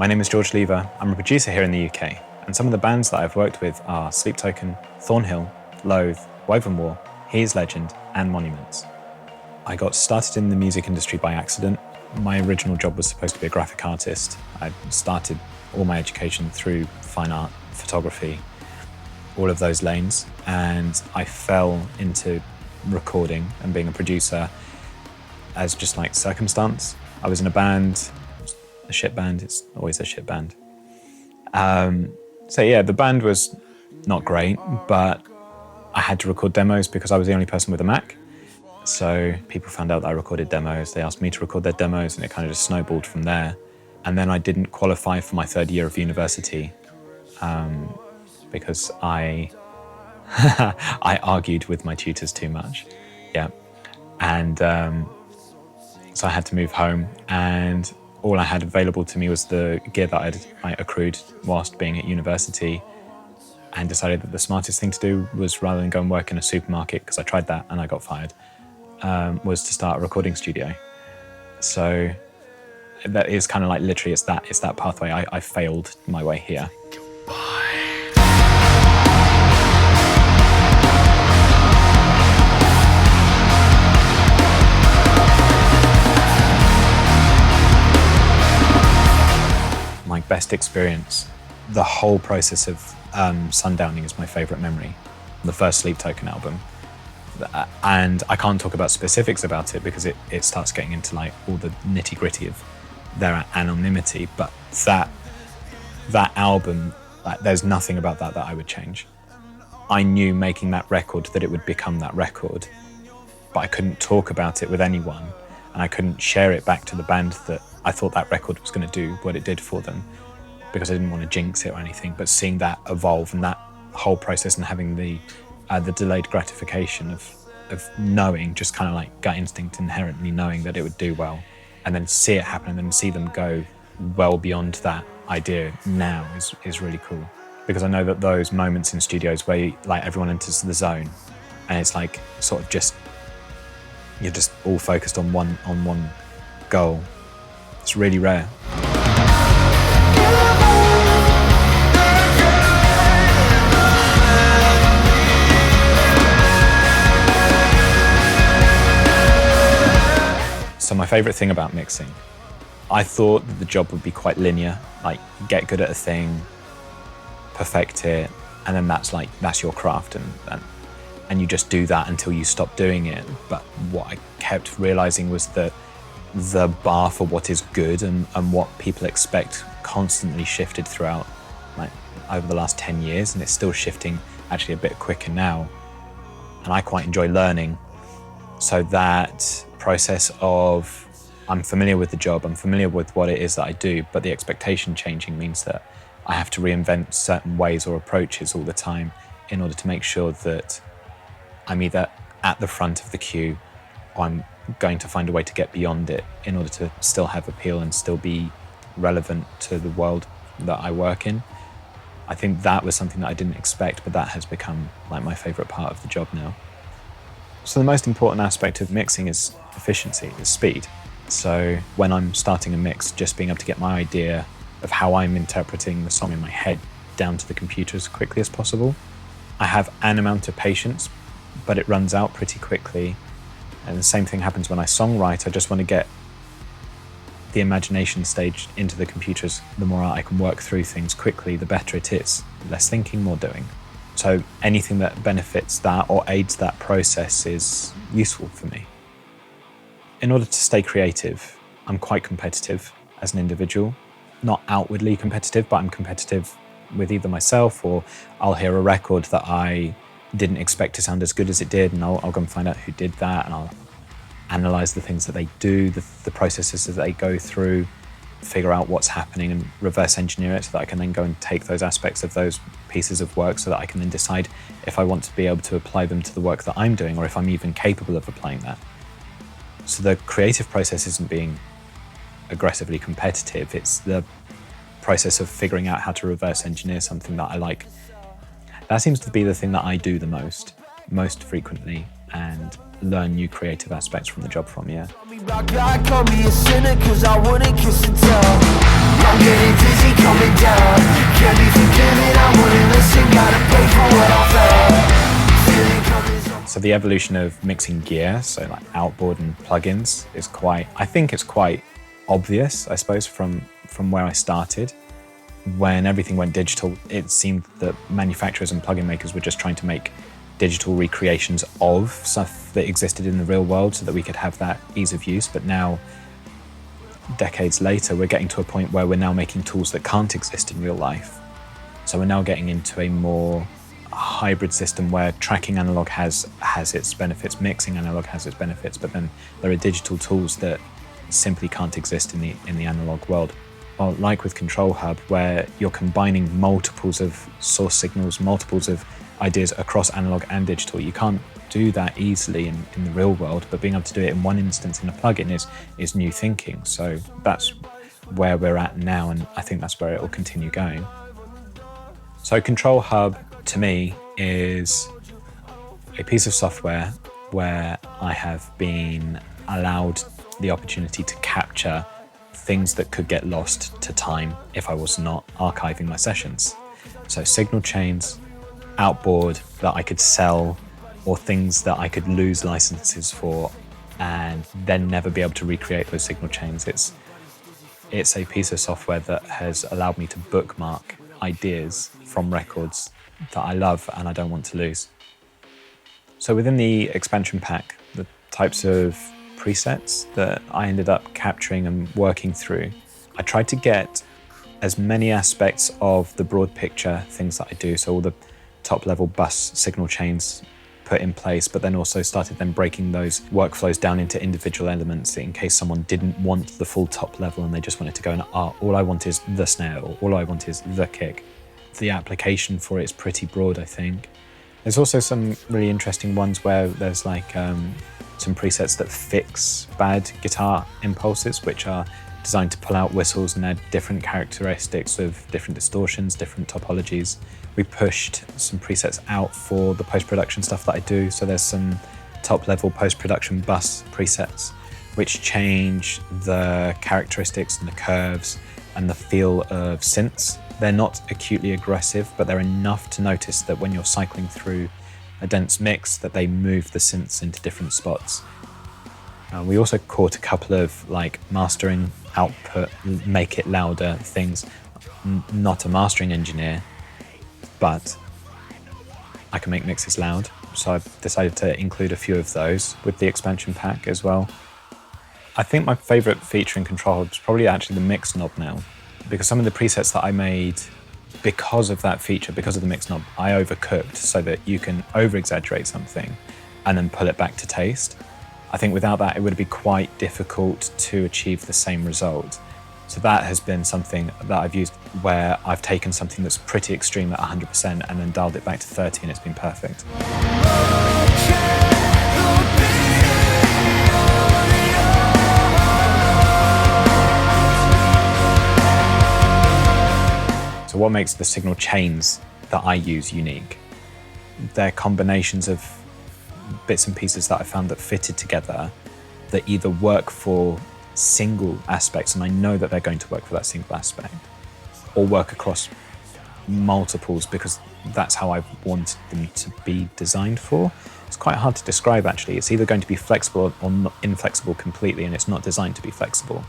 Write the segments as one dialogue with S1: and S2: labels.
S1: My name is George Lever. I'm a producer here in the UK, and some of the bands that I've worked with are Sleep Token, Thornhill, Loathe, Woven War, He's Legend, and Monuments. I got started in the music industry by accident. My original job was supposed to be a graphic artist. I started all my education through fine art, photography, all of those lanes, and I fell into recording and being a producer as just like circumstance. I was in a band, a shit band, it's always a shit band. So yeah, the band was not great, but I had to record demos because I was the only person with a Mac. So people found out that I recorded demos, they asked me to record their demos, and it kind of just snowballed from there. And then I didn't qualify for my third year of university because I argued with my tutors too much. Yeah. And so I had to move home, and all I had available to me was the gear that I accrued whilst being at university, and decided that the smartest thing to do was, rather than go and work in a supermarket, because I tried that and I got fired, was to start a recording studio. So that is kind of like literally, it's that pathway. I failed my way here. My best experience, the whole process of Sundowning is my favourite memory, the first Sleep Token album. And I can't talk about specifics about it because it starts getting into like all the nitty gritty of their anonymity, but that album, like, there's nothing about that I would change. I knew making that record that it would become that record, but I couldn't talk about it with anyone, and I couldn't share it back to the band that I thought that record was going to do what it did for them, because I didn't want to jinx it or anything. But seeing that evolve and that whole process, and having the delayed gratification of knowing, just kind of like gut instinct, inherently knowing that it would do well, and then see it happen and then see them go well beyond that idea now is really cool. Because I know that those moments in studios where like everyone enters the zone and it's like sort of just, you're just all focused on one goal. It's really rare. So my favourite thing about mixing, I thought that the job would be quite linear, like get good at a thing, perfect it, and then that's your craft, and you just do that until you stop doing it. But what I kept realising was that the bar for what is good and what people expect constantly shifted throughout, like over the last 10 years, and it's still shifting actually a bit quicker now. And I quite enjoy learning. So that process of, I'm familiar with the job, I'm familiar with what it is that I do, but the expectation changing means that I have to reinvent certain ways or approaches all the time in order to make sure that I'm either at the front of the queue or I'm going to find a way to get beyond it in order to still have appeal and still be relevant to the world that I work in. I think that was something that I didn't expect, but that has become like my favourite part of the job now. So the most important aspect of mixing is efficiency, is speed. So when I'm starting a mix, just being able to get my idea of how I'm interpreting the song in my head down to the computer as quickly as possible. I have an amount of patience, but it runs out pretty quickly. And the same thing happens when I songwrite. I just want to get the imagination stage into the computers. The more I can work through things quickly, the better it is. Less thinking, more doing. So anything that benefits that or aids that process is useful for me. In order to stay creative, I'm quite competitive as an individual. Not outwardly competitive, but I'm competitive with either myself, or I'll hear a record that I didn't expect to sound as good as it did, and I'll go and find out who did that, and I'll analyse the things that they do, the processes that they go through, figure out what's happening and reverse engineer it so that I can then go and take those aspects of those pieces of work so that I can then decide if I want to be able to apply them to the work that I'm doing, or if I'm even capable of applying that. So the creative process isn't being aggressively competitive, it's the process of figuring out how to reverse engineer something that I like. That seems to be the thing that I do the most frequently, and learn new creative aspects from the job from, yeah.
S2: God called me a sinner cause I wouldn't kiss and tell. I'm getting dizzy coming down. Can't be forgiven, I wouldn't listen. Gotta pay for what I felt. Feeling coming.
S1: So the evolution of mixing gear, so like outboard and plugins, is I think it's quite obvious, I suppose, from where I started. When everything went digital, it seemed that manufacturers and plugin makers were just trying to make digital recreations of stuff that existed in the real world so that we could have that ease of use. But now, decades later, we're getting to a point where we're now making tools that can't exist in real life. So we're now getting into a more hybrid system where tracking analog has its benefits, mixing analog has its benefits, but then there are digital tools that simply can't exist in the analog world. Well, like with Control Hub, where you're combining multiples of source signals, multiples of ideas across analog and digital. You can't do that easily in the real world, but being able to do it in one instance in a plugin is new thinking. So that's where we're at now, and I think that's where it will continue going. So Control Hub, to me, is a piece of software where I have been allowed the opportunity to capture things that could get lost to time if I was not archiving my sessions. So signal chains, outboard that I could sell, or things that I could lose licenses for and then never be able to recreate those signal chains. It's a piece of software that has allowed me to bookmark ideas from records that I love and I don't want to lose. So within the expansion pack, the types of presets that I ended up capturing and working through, I tried to get as many aspects of the broad picture things that I do, so all the top level bus signal chains put in place, but then also started then breaking those workflows down into individual elements in case someone didn't want the full top level and they just wanted to go and all I want is the snare, or all I want is the kick. The application for it is pretty broad, I think. There's also some really interesting ones where there's like some presets that fix bad guitar impulses, which are designed to pull out whistles and add different characteristics of different distortions, different topologies. We pushed some presets out for the post-production stuff that I do. So there's some top-level post-production bus presets, which change the characteristics and the curves and the feel of synths. They're not acutely aggressive, but they're enough to notice that when you're cycling through a dense mix, that they move the synths into different spots. We also caught a couple of like mastering output, make it louder things. Not a mastering engineer, but I can make mixes loud. So I've decided to include a few of those with the expansion pack as well. I think my favorite feature in Control Hub is probably actually the mix knob now, because some of the presets that I made because of that feature, because of the mix knob, I overcooked so that you can over-exaggerate something and then pull it back to taste. I think without that, it would be quite difficult to achieve the same result. So that has been something that I've used where I've taken something that's pretty extreme at 100% and then dialed it back to 30 and it's been perfect. So what makes the signal chains that I use unique? They're combinations of bits and pieces that I found that fitted together that either work for single aspects, and I know that they're going to work for that single aspect, or work across multiples because that's how I want them to be designed for. It's quite hard to describe actually. It's either going to be flexible or not inflexible completely, and it's not designed to be flexible.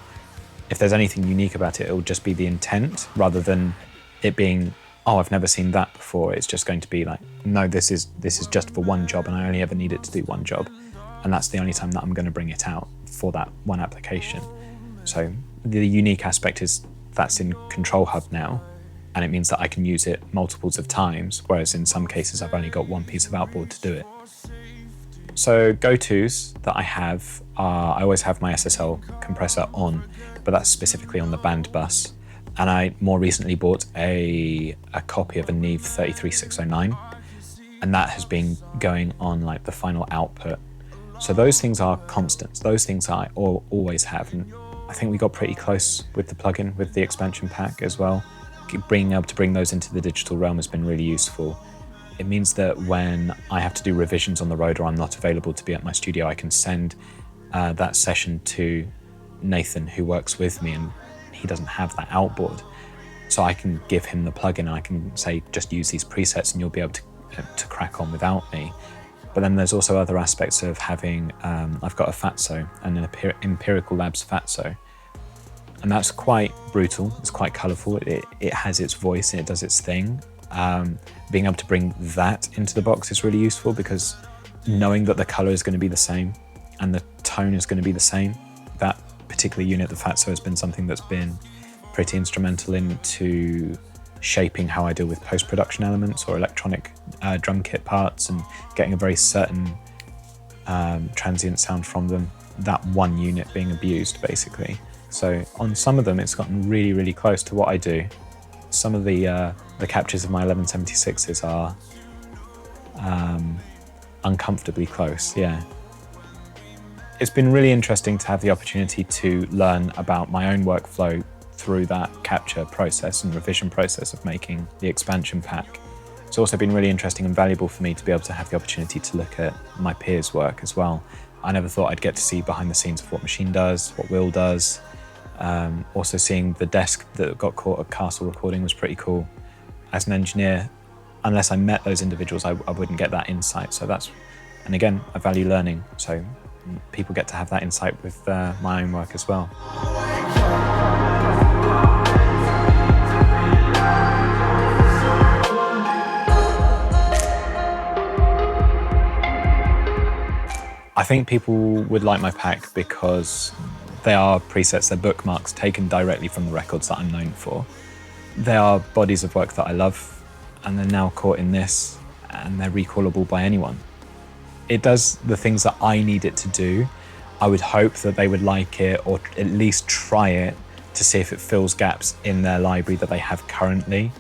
S1: If there's anything unique about it, it'll just be the intent rather than it being, oh, I've never seen that before. It's just going to be like, no, this is just for one job and I only ever need it to do one job. And that's the only time that I'm going to bring it out for that one application. So the unique aspect is that's in Control Hub now, and it means that I can use it multiples of times, whereas in some cases I've only got one piece of outboard to do it. So go-tos that I have are, I always have my SSL compressor on, but that's specifically on the band bus. And I more recently bought a copy of a Neve 33609, and that has been going on like the final output. So those things are constants. Those things I always have. And I think we got pretty close with the plugin, with the expansion pack as well. Being able to bring those into the digital realm has been really useful. It means that when I have to do revisions on the road or I'm not available to be at my studio, I can send that session to Nathan, who works with me, and he doesn't have that outboard. So I can give him the plugin and I can say, just use these presets and you'll be able to crack on without me. But then there's also other aspects of having, I've got a Fatso and an Empirical Labs Fatso. And that's quite brutal, it's quite colourful, it has its voice and it does its thing. Being able to bring that into the box is really useful, because knowing that the colour is going to be the same and the tone is going to be the same, that particular unit, the Fatso, has been something that's been pretty instrumental into shaping how I deal with post-production elements or electronic drum kit parts, and getting a very certain transient sound from them, that one unit being abused basically. So on some of them it's gotten really, really close to what I do. Some of the captures of my 1176s are uncomfortably close, yeah. It's been really interesting to have the opportunity to learn about my own workflow through that capture process and revision process of making the expansion pack. It's also been really interesting and valuable for me to be able to have the opportunity to look at my peers' work as well. I never thought I'd get to see behind the scenes of what Machine does, what Will does. Also seeing the desk that got caught at Castle Recording was pretty cool. As an engineer, unless I met those individuals, I wouldn't get that insight. So that's, and again, I value learning. So people get to have that insight with my own work as well. I think people would like my pack because they are presets, they're bookmarks taken directly from the records that I'm known for. They are bodies of work that I love, and they're now caught in this, and they're recallable by anyone. It does the things that I need it to do. I would hope that they would like it, or at least try it, to see if it fills gaps in their library that they have currently.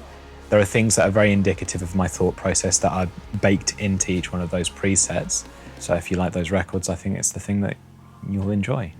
S1: There are things that are very indicative of my thought process that are baked into each one of those presets. So if you like those records, I think it's the thing that you'll enjoy.